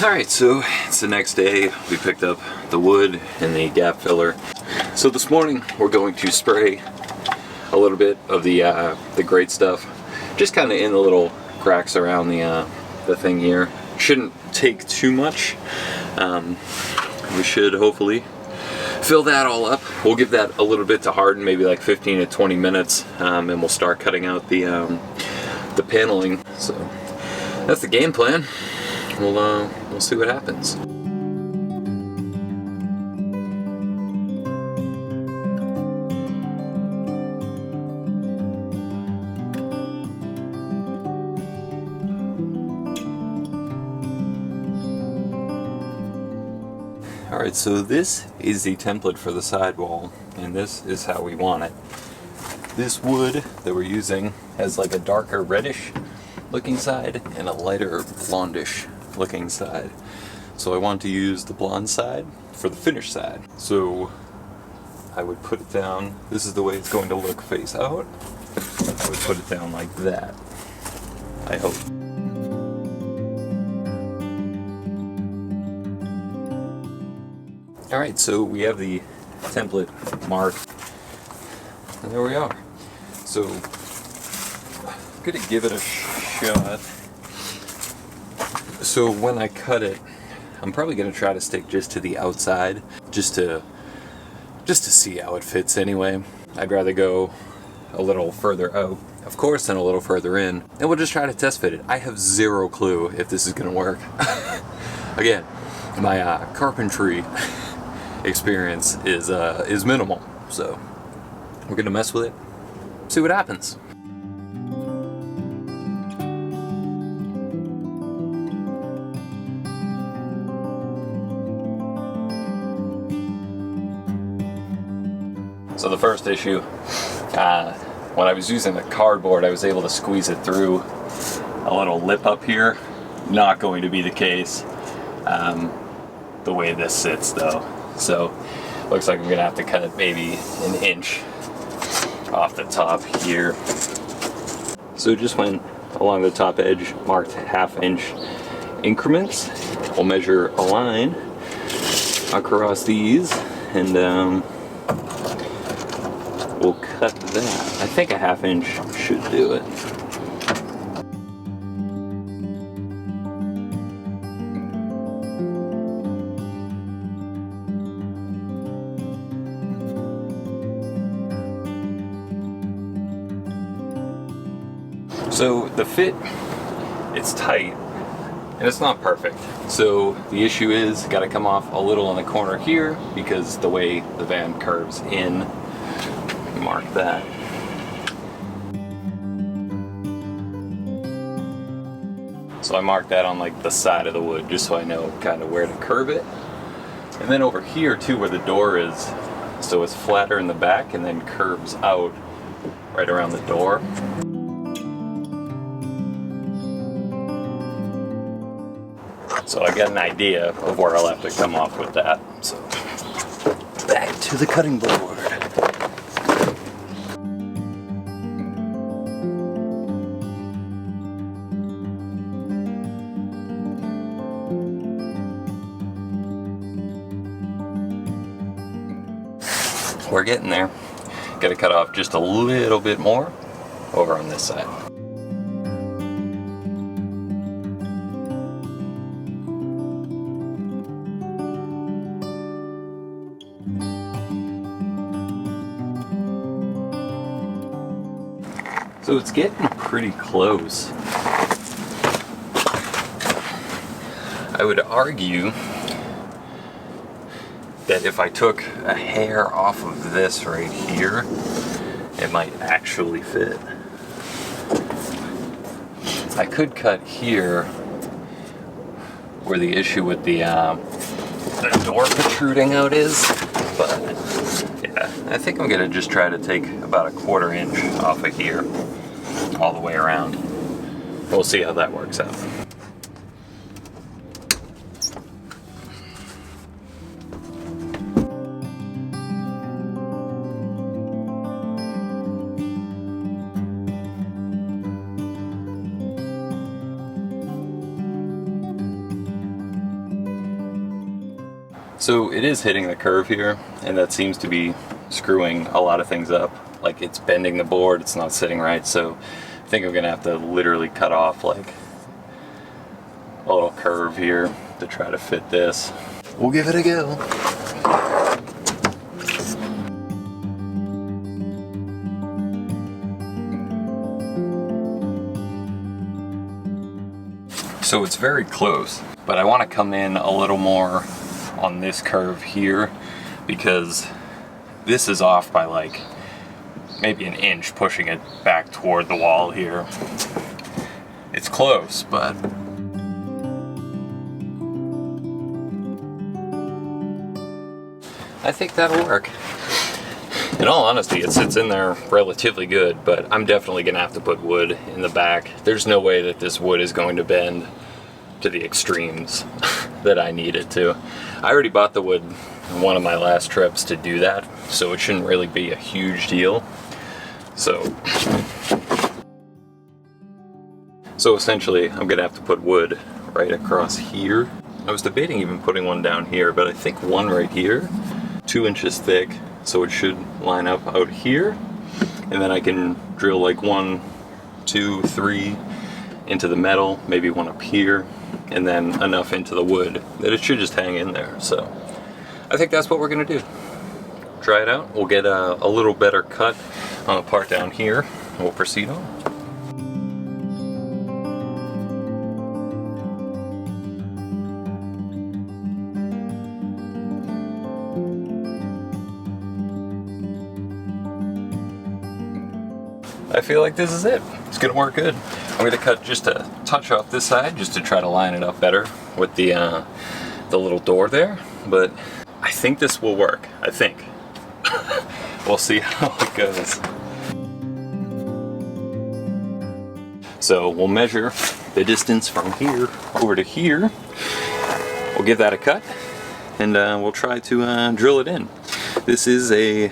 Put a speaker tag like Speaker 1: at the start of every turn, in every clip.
Speaker 1: Alright, so it's the next day. We picked up the wood and the gap filler. So this morning we're going to spray a little bit of the great stuff, just kind of in the little cracks around the thing here. Shouldn't take too much. We should hopefully fill that all up. We'll give that a little bit to harden, maybe like 15 to 20 minutes, and we'll start cutting out the paneling. So that's the game plan. We'll see what happens. Alright, so this is the template for the sidewall, and this is how we want it. This wood that we're using has like a darker reddish looking side and a lighter blondish looking side. So I want to use the blonde side for the finished side. So I would put it down, this is the way it's going to look face out. I would put it down like that, I hope. Alright, so we have the template marked, and there we are. So I'm gonna give it a shot. So when I cut it, I'm probably gonna try to stick just to the outside, just to see how it fits anyway. I'd rather go a little further out, of course, than a little further in, and we'll just try to test fit it. I have zero clue if this is gonna work. Again, my carpentry experience is minimal, so we're gonna mess with it, see what happens. So the first issue, when I was using the cardboard, I was able to squeeze it through a little lip up here. Not going to be the case the way this sits though. So looks like I'm gonna have to cut it maybe an inch off the top here. So just went along the top edge, marked ½ inch increments. We'll measure a line across these, and we'll cut that. I think ½ inch should do it. So the fit, it's tight, and it's not perfect. So the issue is, gotta come off a little in the corner here because the way the van curves in. Mark that. So I marked that on like the side of the wood just so I know kind of where to curve it. And then over here too, where the door is, so it's flatter in the back and then curves out right around the door. So I got an idea of where I'll have to come off with that. So back to the cutting board. We're getting there. Got to cut off just a little bit more over on this side. So it's getting pretty close. I would argue that if I took a hair off of this right here, it might actually fit. I could cut here where the issue with the door protruding out is, but yeah, I think I'm gonna just try to take about ½ inch off of here all the way around. We'll see how that works out. So it is hitting the curve here, and that seems to be screwing a lot of things up. Like it's bending the board, it's not sitting right, so I think I'm gonna have to literally cut off like a little curve here to try to fit this. We'll give it a go. So it's very close, but I want to come in a little more on this curve here because this is off by like maybe an inch, pushing it back toward the wall here. It's close, but I think that'll work. In all honesty, it sits in there relatively good, but I'm definitely gonna have to put wood in the back. There's no way that this wood is going to bend to the extremes that I need it to. I already bought the wood on one of my last trips to do that, so it shouldn't really be a huge deal. So essentially, I'm gonna have to put wood right across here. I was debating even putting one down here, but I think one right here, 2 inches thick, so it should line up out here, and then I can drill like 1, 2, 3 into the metal, maybe one up here, and then enough into the wood that it should just hang in there. So I think that's what we're gonna do. Try it out. We'll get a little better cut on the part down here, and we'll proceed on. I feel like this is it. It's gonna work good. I'm gonna cut just a touch off this side just to try to line it up better with the little door there, but I think this will work. I think. We'll see how it goes. So we'll measure the distance from here over to here. We'll give that a cut, and we'll try to drill it in. This is a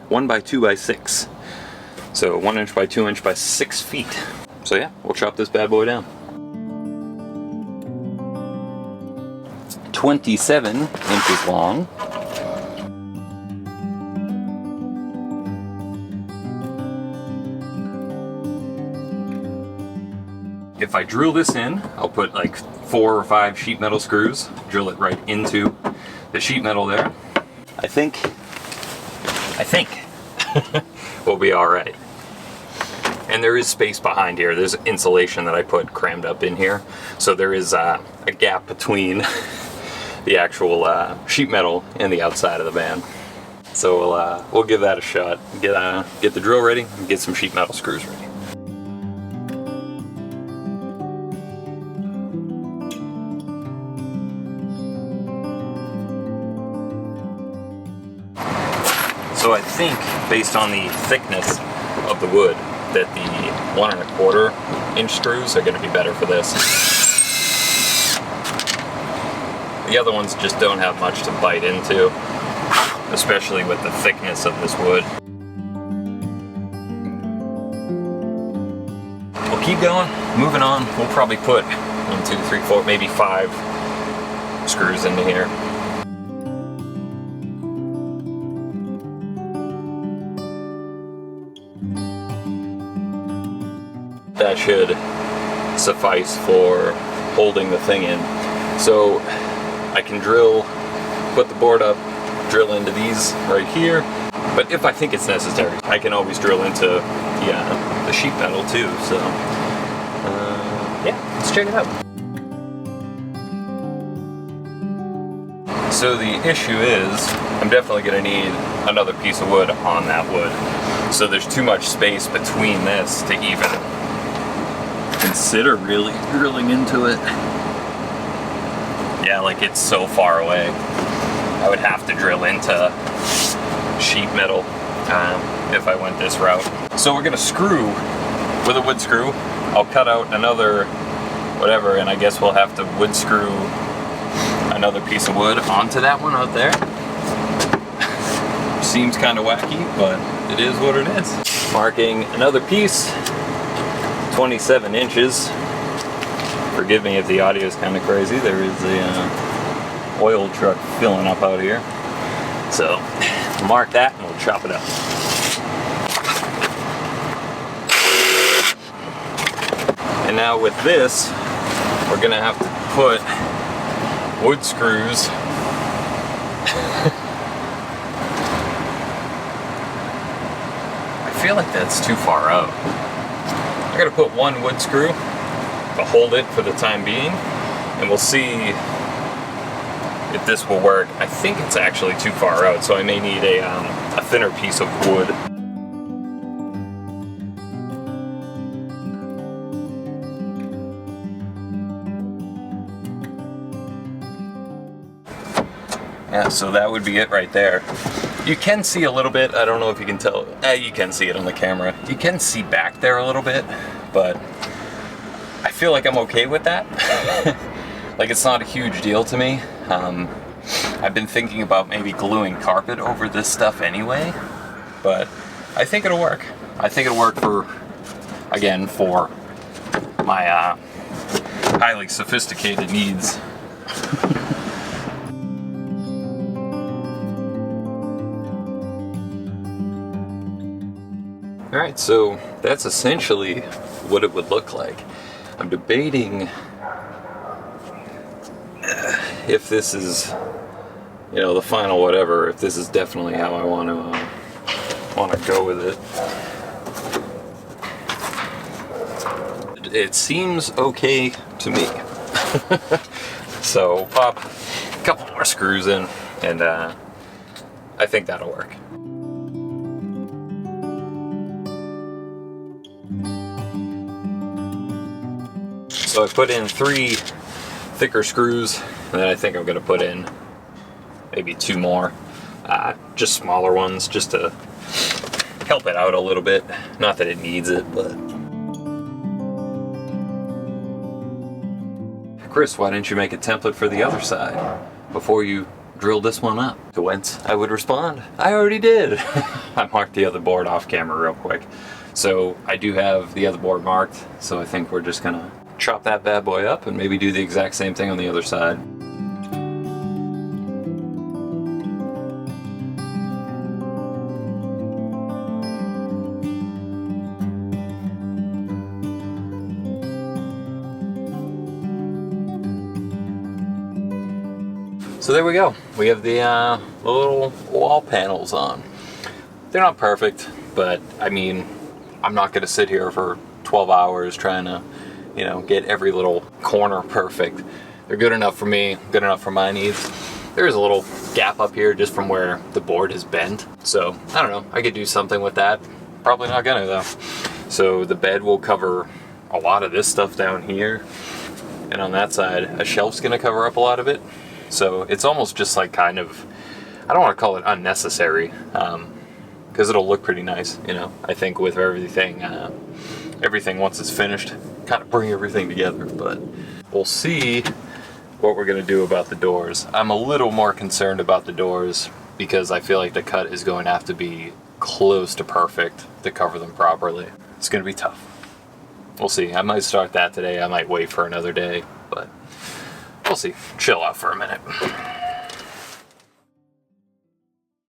Speaker 1: 1 by 2 by 6. So 1 inch by 2 inch by 6 feet. So yeah, we'll chop this bad boy down. 27 inches long. If I drill this in, I'll put like 4 or 5 sheet metal screws, drill it right into the sheet metal there. I think we'll be all right. And there is space behind here. There's insulation that I put crammed up in here. So there is a gap between the actual sheet metal and the outside of the van. So we'll give that a shot. Get the drill ready and get some sheet metal screws ready. So I think, based on the thickness of the wood, that the 1 1/4 inch screws are going to be better for this. The other ones just don't have much to bite into, especially with the thickness of this wood. We'll keep going, moving on. We'll probably put 1, 2, 3, 4, maybe 5 screws into here. That should suffice for holding the thing in. So I can put the board up, drill into these right here, but if I think it's necessary, I can always drill into the sheet metal too. So yeah, let's check it out. So the issue is, I'm definitely gonna need another piece of wood on that wood. So there's too much space between this to even consider really drilling into it. Yeah, like it's so far away. I would have to drill into sheet metal if I went this route. So we're gonna screw with a wood screw. I'll cut out another whatever, and I guess we'll have to wood screw another piece of wood onto that one out there. Seems kind of wacky, but it is what it is. Marking another piece, 27 inches. Forgive me if the audio is kind of crazy. There is oil truck filling up out here. So mark that and we'll chop it up. And now with this, we're gonna have to put wood screws I feel like that's too far out. I gotta put one wood screw to hold it for the time being, and we'll see if this will work. I think it's actually too far out, so I may need a thinner piece of wood. Yeah, so that would be it right there. You can see a little bit, I don't know if you can tell, you can see it on the camera. You can see back there a little bit, but I feel like I'm okay with that. Like, it's not a huge deal to me. I've been thinking about maybe gluing carpet over this stuff anyway, but I think it'll work. I think it'll work for, again, for my highly sophisticated needs. Alright, so that's essentially what it would look like. I'm debating if this is, you know, the final whatever, if this is definitely how I want to go with it. It seems okay to me. So pop a couple more screws in, and I think that'll work. So I put in 3 thicker screws, and then I think I'm going to put in maybe 2 more, just smaller ones, just to help it out a little bit. Not that it needs it, but... Chris, why didn't you make a template for the other side before you drill this one up? To whence I would respond, I already did. I marked the other board off camera real quick. So I do have the other board marked, so I think we're just gonna chop that bad boy up and maybe do the exact same thing on the other side. So there we go. We have the little wall panels on. They're not perfect, but I mean, I'm not gonna sit here for 12 hours trying to, you know, get every little corner perfect. They're good enough for me, good enough for my needs. There's a little gap up here just from where the board is bent. So, I don't know, I could do something with that. Probably not gonna though. So the bed will cover a lot of this stuff down here. And on that side, a shelf's gonna cover up a lot of it. So it's almost just like kind of, I don't wanna call it unnecessary, because it'll look pretty nice, you know. I think with everything, everything once it's finished, kind of bring everything together, but we'll see what we're gonna do about the doors. I'm a little more concerned about the doors because I feel like the cut is going to have to be close to perfect to cover them properly. It's gonna be tough. We'll see. I might start that today. I might wait for another day, but we'll see. Chill out for a minute.